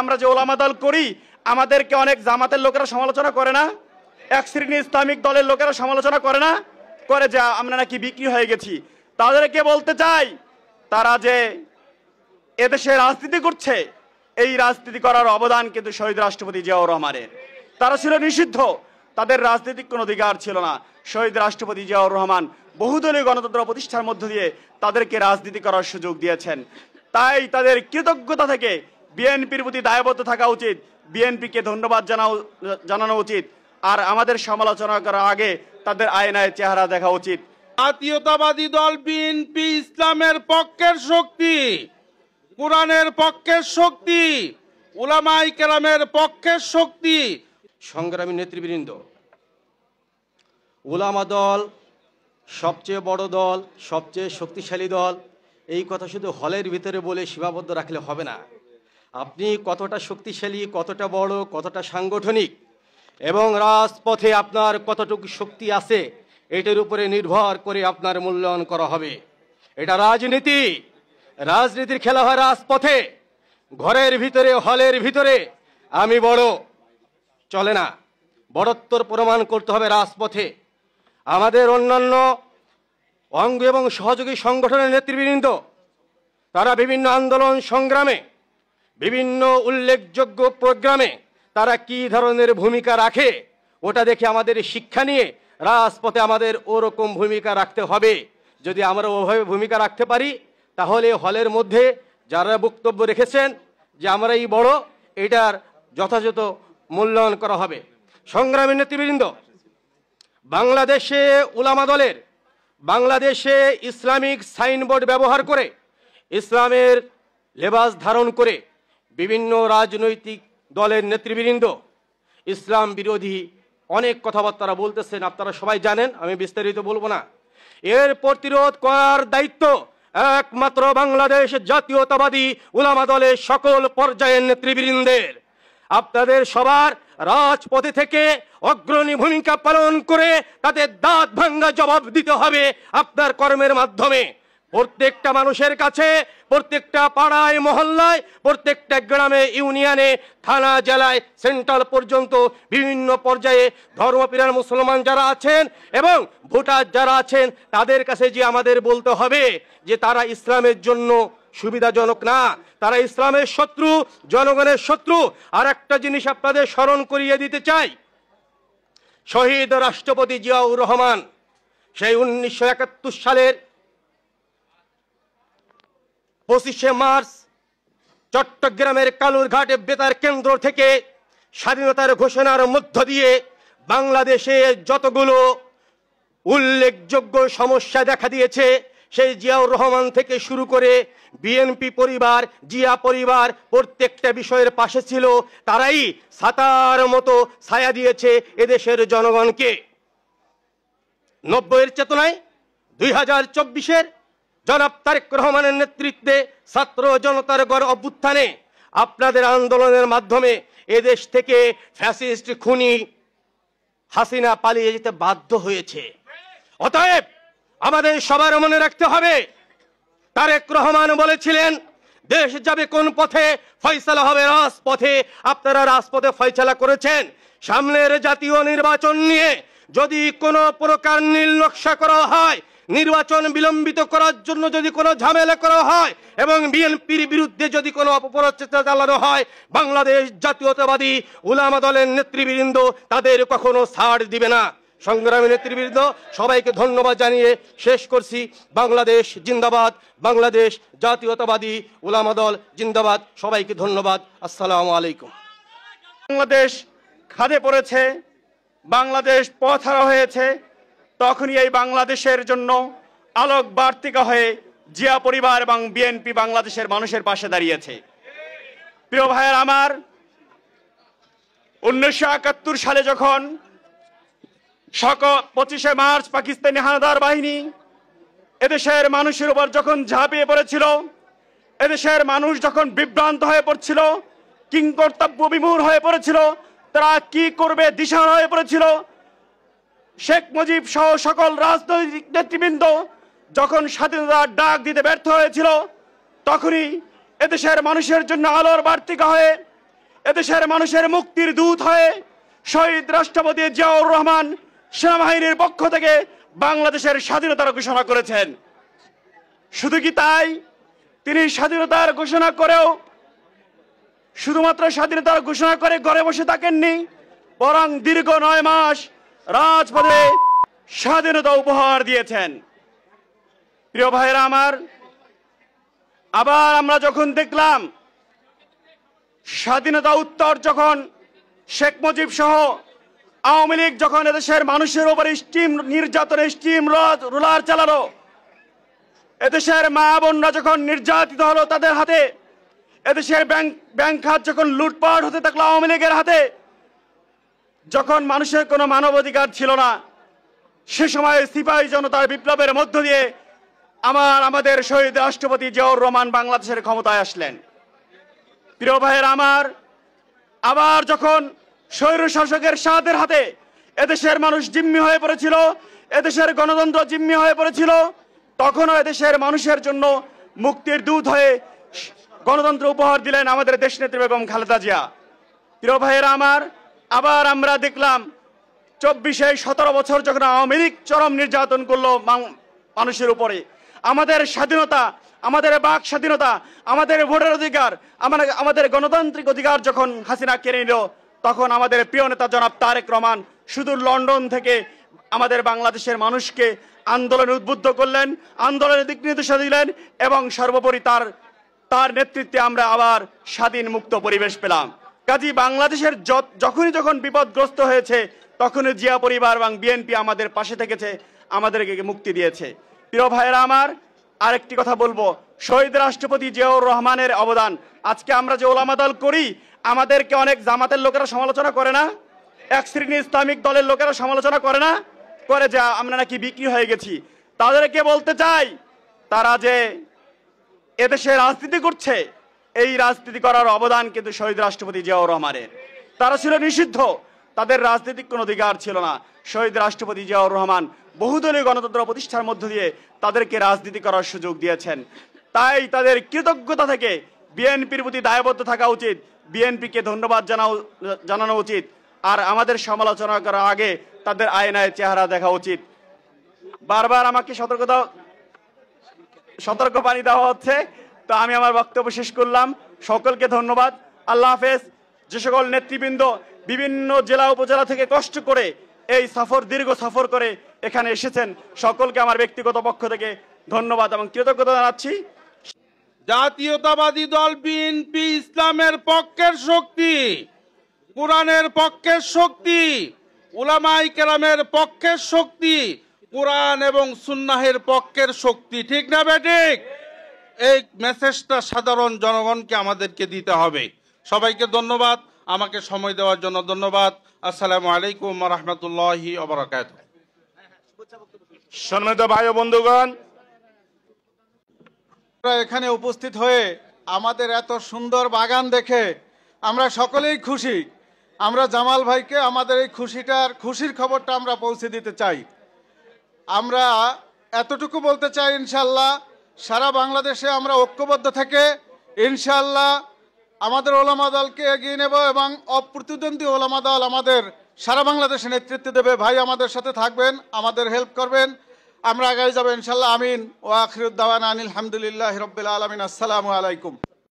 আমরা যে ওলামা দল করি, আমাদেরকে অনেক জামাতের লোকেরা সমালোচনা করে না, এক শ্রেণী ইসলামিক দলের লোকেরা সমালোচনা করে না, করে যে আমরা নাকি বিক্রি হয়ে গেছি। তাদেরকে বলতে চাই, তারা যে এদেশে রাজনীতি করছে, এই রাজনীতি করার অবদান কিন্তু শহীদ রাষ্ট্রপতি জিয়াউর রহমানের। তারা ছিল নিষিদ্ধ, তাদের রাজনৈতিক কোনো অধিকার ছিল না। শহীদ রাষ্ট্রপতি জিয়াউর রহমান বহুদলীয় গণতন্ত্র প্রতিষ্ঠার মধ্য দিয়ে তাদেরকে রাজনীতি করার সুযোগ দিয়েছেন। তাই তাদের কৃতজ্ঞতা থেকে বিএনপির প্রতি দায়বদ্ধ থাকা উচিত, বিএনপিকে ধন্যবাদ জানানো উচিত। আর আমাদের সমালোচনা করার আগে তাদের আয়নায় চেহারা দেখা উচিত। জাতীয়তাবাদী দল বিএনপি ইসলামের পক্ষের শক্তি, কোরআনের পক্ষের শক্তি, উলামায়ে কেরামের পক্ষের শক্তি। সংগ্রামী নেতৃবৃন্দ, উলামা দল সবচেয়ে বড় দল, সবচেয়ে শক্তিশালী দল, এই কথা শুধু হলের ভিতরে বলে সীমাবদ্ধ রাখলে হবে না। আপনি কতটা শক্তিশালী, কতটা বড়, কতটা সাংগঠনিক এবং রাজপথে আপনার কতটুকু শক্তি আছে, এটার উপরে নির্ভর করে আপনার মূল্যায়ন করা হবে। এটা রাজনীতি, রাজনীতির খেলা হয় রাজপথে। ঘরের ভিতরে, হলের ভিতরে আমি বড় চলে না, বড়ত্বর প্রমাণ করতে হবে রাজপথে। আমাদের অন্যান্য অঙ্গ এবং সহযোগী সংগঠনের নেতৃবৃন্দ, তারা বিভিন্ন আন্দোলন সংগ্রামে, বিভিন্ন উল্লেখযোগ্য প্রোগ্রামে তারা কি ধরনের ভূমিকা রাখে, ওটা দেখে আমাদের শিক্ষা নিয়ে রাজপথে আমাদের ওরকম ভূমিকা রাখতে হবে। যদি আমরা ওভাবে ভূমিকা রাখতে পারি, তাহলে হলের মধ্যে যারা বক্তব্য রেখেছেন যে আমরাই বড়, এটার যথাযথ মূল্যায়ন করা হবে। সংগ্রামী নেতৃবৃন্দ, বাংলাদেশে উলামা দলের, বাংলাদেশে ইসলামিক সাইনবোর্ড ব্যবহার করে, ইসলামের লেবাস ধারণ করে বিভিন্ন রাজনৈতিক দলের নেতৃবৃন্দ ইসলাম বিরোধী অনেক কথাবার্তা বলতেছেন, আপনারা সবাই জানেন, আমি বিস্তারিত বলবো না। এর প্রতিরোধ করার দায়িত্ব একমাত্র বাংলাদেশ জাতীয়তাবাদী উলামা দলের সকল পর্যায়ের নেতৃবৃন্দের। আপনাদের সবার রাজপথে থেকে অগ্রণী ভূমিকা পালন করে তাদের দাঁত ভাঙ্গা জবাব দিতে হবে আপনার কর্মের মাধ্যমে। প্রত্যেকটা মানুষের কাছে, প্রত্যেকটা পাড়ায় মহল্লায়, প্রত্যেকটা গ্রামে, ইউনিয়নে, থানা, জেলায়, সেন্ট্রাল পর্যন্ত বিভিন্ন পর্যায়ে ধর্মপ্রাণ মুসলমান যারা আছেন এবং ভোটার যারা আছেন, তাদের কাছে যে আমাদের বলতে হবে যে তারা ইসলামের জন্য সুবিধাজনক না, তারা ইসলামের শত্রু, জনগণের শত্রু। আর একটা জিনিস আপনাদের স্মরণ করিয়ে দিতে চাই, শহীদ রাষ্ট্রপতি জিয়াউর রহমান সেই 1971 সালের 25শে মার্চ চট্টগ্রামের কালুরঘাটে বেতার কেন্দ্র থেকে স্বাধীনতার ঘোষণার মধ্য দিয়ে বাংলাদেশে যতগুলো উল্লেখযোগ্য সমস্যা দেখা দিয়েছে, সেই জিয়াউর রহমান থেকে শুরু করে বিএনপি পরিবার, জিয়া পরিবার প্রত্যেকটা বিষয়ের পাশে ছিল। তারাই ছাতার মতো ছায়া দিয়েছে এদেশের জনগণকে। 90-এর চেতনায় 2024-এর জনাব তারেক রহমানের নেতৃত্বে ছাত্র জনতার গড় অভ্যুত্থানে আপনাদের আন্দোলনের মাধ্যমে এদেশ থেকে ফ্যাসিস্ট খুনি হাসিনা পালিয়ে যেতে বাধ্য হয়েছে। অতএব আমাদের সবার মনে রাখতে হবে, তারেক রহমান বলেছিলেন দেশ যাবে কোন পথে, ফয়সালা হবে রাজপথে। আপনারা রাজপথে ফয়সালা করেছেন। সামনের জাতীয় নির্বাচন নিয়ে যদি কোনো প্রকার নীল নকশা করা হয়, নির্বাচন বিলম্বিত করার জন্য যদি কোনো ঝামেলা করা হয় এবং বিএনপির বিরুদ্ধে যদি কোনো অপপ্রচার চালানো হয়, বাংলাদেশ জাতীয়তাবাদী উলামা দলের নেতৃবৃন্দ তাদের কখনো ছাড় দিবে না। সংগ্রামী নেতৃবৃন্দ, সবাইকে ধন্যবাদ জানিয়ে শেষ করছি। বাংলাদেশ জিন্দাবাদ, বাংলাদেশ জাতীয়তাবাদী উলামা দল জিন্দাবাদ। সবাইকে ধন্যবাদ। আসসালামু আলাইকুম। বাংলাদেশ খাদে পড়েছে, বাংলাদেশ পথহারা হয়েছে, তখনই এই বাংলাদেশের জন্য আলোক বার্তিকা হয়ে জিয়া পরিবার এবং বিএনপি বাংলাদেশের মানুষের পাশে দাঁড়িয়েছে। প্রিয় ভাইয়ের আমার, 1971 সালে যখন 25শে মার্চ পাকিস্তানি হানাদার বাহিনী এদেশের মানুষের উপর যখন ঝাঁপিয়ে পড়েছিল, এদেশের মানুষ যখন বিভ্রান্ত হয়ে পড়ছিল, কিংকর্তব্য বিমূঢ় হয়ে পড়েছিল, তারা কি করবে দিশাহারা হয়ে পড়েছিল, শেখ মুজিব সহ সকল রাজনৈতিক নেতৃবৃন্দ যখন স্বাধীনতার ডাক দিতে ব্যর্থ হয়েছিল, তখনই এদেশের মানুষের জন্য আলোর বার্তিকা হয়ে এদেশের মানুষের মুক্তির দূত হয়ে শহীদ রাষ্ট্রপতি জিয়াউর রহমান সেনাবাহিনীর পক্ষ থেকে বাংলাদেশের স্বাধীনতার ঘোষণা করেছেন। শুধু কি তাই, তিনি স্বাধীনতার ঘোষণা করেও শুধুমাত্র স্বাধীনতার ঘোষণা করে ঘরে বসে থাকেননি, বরং দীর্ঘ 9 মাস রাজপথে স্বাধীনতা উপহার দিয়েছেন। প্রিয় ভাইরা আমার, আবার আমরা যখন দেখলাম স্বাধীনতা উত্তর যখন শেখ মুজিব সহ আওয়ামী লীগ যখন এদেশের মানুষের উপর নির্যাতনের স্টিম রোলার চালালো, এদেশের মা বোনরা যখন নির্যাতিত হলো তাদের হাতে, এদেশের ব্যাংক খাত যখন লুটপাট হতে থাকলো আওয়ামী লীগের হাতে, যখন মানুষের কোনো মানবাধিকার ছিল না, সে সময় সিপাহী জনতার বিপ্লবের মধ্য দিয়ে আমাদের শহীদ রাষ্ট্রপতি জিয়াউর রহমান বাংলাদেশের ক্ষমতায় আসলেন। প্রিয় ভাইয়ের আমার, আবার যখন স্বৈর শাসকের সাথের হাতে এদেশের মানুষ জিম্মি হয়ে পড়েছিল, এদেশের গণতন্ত্র জিম্মি হয়ে পড়েছিল, তখনও এদেশের মানুষের জন্য মুক্তির দূত হয়ে গণতন্ত্র উপহার দিলেন আমাদের দেশনেত্রী বেগম খালেদা জিয়া। প্রিয় ভাইয়েরা আমার, আবার আমরা দেখলাম 17 বছর যখন আওয়ামী লীগ চরম নির্যাতন করলো মানুষের উপরে, আমাদের স্বাধীনতা, আমাদের বাক স্বাধীনতা, আমাদের ভোটের অধিকার, আমাদের গণতান্ত্রিক অধিকার যখন হাসিনা কেড়ে নিল, তখন আমাদের প্রিয় নেতা জনাব তারেক রহমান সুদূর লন্ডন থেকে আমাদের বাংলাদেশের মানুষকে আন্দোলনে উদ্বুদ্ধ করলেন, আন্দোলনের দিক নির্দেশনা দিলেন, এবং সর্বোপরি তার নেতৃত্বে আমরা আবার স্বাধীন মুক্ত পরিবেশ পেলাম। কাজী বাংলাদেশের যখন বিপদগ্রস্ত হয়েছে, তখনই জিয়া পরিবার এবং বিএনপি আমাদের পাশে থেকেছে, আমাদেরকে মুক্তি দিয়েছে। প্রিয় ভাইয়েরা আমার, আরেকটি কথা বলবো, শহীদ রাষ্ট্রপতি জিয়াউর রহমানের অবদান। আজকে আমরা যে ওলামা দল করি, আমাদেরকে অনেক জামাতের লোকেরা সমালোচনা করে না, এক শ্রেণী ইসলামিক দলের লোকেরা সমালোচনা করে না, করে যে আমরা নাকি বিক্রি হয়ে গেছি। তাদেরকে বলতে চাই, তারা যে এদেশে রাজনীতি করছে, এই রাজনীতি করার অবদান কিন্তু শহীদ রাষ্ট্রপতি জিয়াউর রহমানের। তারা ছিল নিষিদ্ধ, তাদের রাজনৈতিক কোনো অধিকার ছিল না। শহীদ রাষ্ট্রপতি জিয়াউর রহমান বহুদলীয় গণতন্ত্র প্রতিষ্ঠার মধ্য দিয়ে তাদেরকে রাজনীতি করার সুযোগ দিয়েছেন। তাই তাদের কৃতজ্ঞতা থেকে বিএনপির প্রতি দায়বদ্ধ থাকা উচিত, বিএনপিকে ধন্যবাদ জানানো উচিত, আর আমাদের সমালোচনা করার আগে তাদের আয়নায় চেহারা দেখা উচিত। বারবার আমাকে সতর্কবাণী দেওয়া হচ্ছে, তো আমি আমার বক্তব্য শেষ করলাম। সকলকে ধন্যবাদ, আল্লাহ হাফেজ। যে সকল নেতৃবৃন্দ বিভিন্ন জেলা উপজেলা থেকে কষ্ট করে এই দীর্ঘ সফর করে এখানে এসেছেন, সকলকে আমার ব্যক্তিগত পক্ষ থেকে ধন্যবাদ এবং কৃতজ্ঞতা জানাচ্ছি। জাতীয়তাবাদী দল বিএনপি ইসলামের পক্ষের শক্তি, কোরআনের পক্ষের শক্তি, উলামায়ে কেরামের পক্ষের শক্তি, কোরআন এবং সুন্নাহের পক্ষের শক্তি। ঠিক না বেঠিক? এই মেসেজটা সাধারণ জনগণকে আমাদেরকে দিতে হবে। সবাইকে ধন্যবাদ, আমাকে সময় দেওয়ার জন্য ধন্যবাদ। আসসালামু আলাইকুম ওয়া রাহমাতুল্লাহি ওয়া বারাকাতুহু। সম্মানিত ভাই ও বন্ধুগণ, এখানে উপস্থিত হয়ে আমাদের এত সুন্দর বাগান দেখে আমরা সকলেই খুশি। আমরা জামাল ভাইকে আমাদের এই খুশির খবরটা আমরা পৌঁছে দিতে চাই। আমরা এতটুকু বলতে চাই, ইনশাল্লাহ সারা বাংলাদেশে আমরা ঐক্যবদ্ধ থেকে ইনশাল্লাহ আমাদের ওলামা দলকে এগিয়ে নেব এবং অপ্রতিদ্বন্দ্বী ওলামা দল আমাদের সারা বাংলাদেশে নেতৃত্ব দেবে। ভাই আমাদের সাথে থাকবেন, আমাদের হেল্প করবেন, আমরা আগাই যাব ইনশাল্লাহ। আমিন। ওয়া আখিরুদ দাওয়ানা আনিল হামদুলিল্লাহি রাব্বিল আলামিন। আসসালামু আলাইকুম।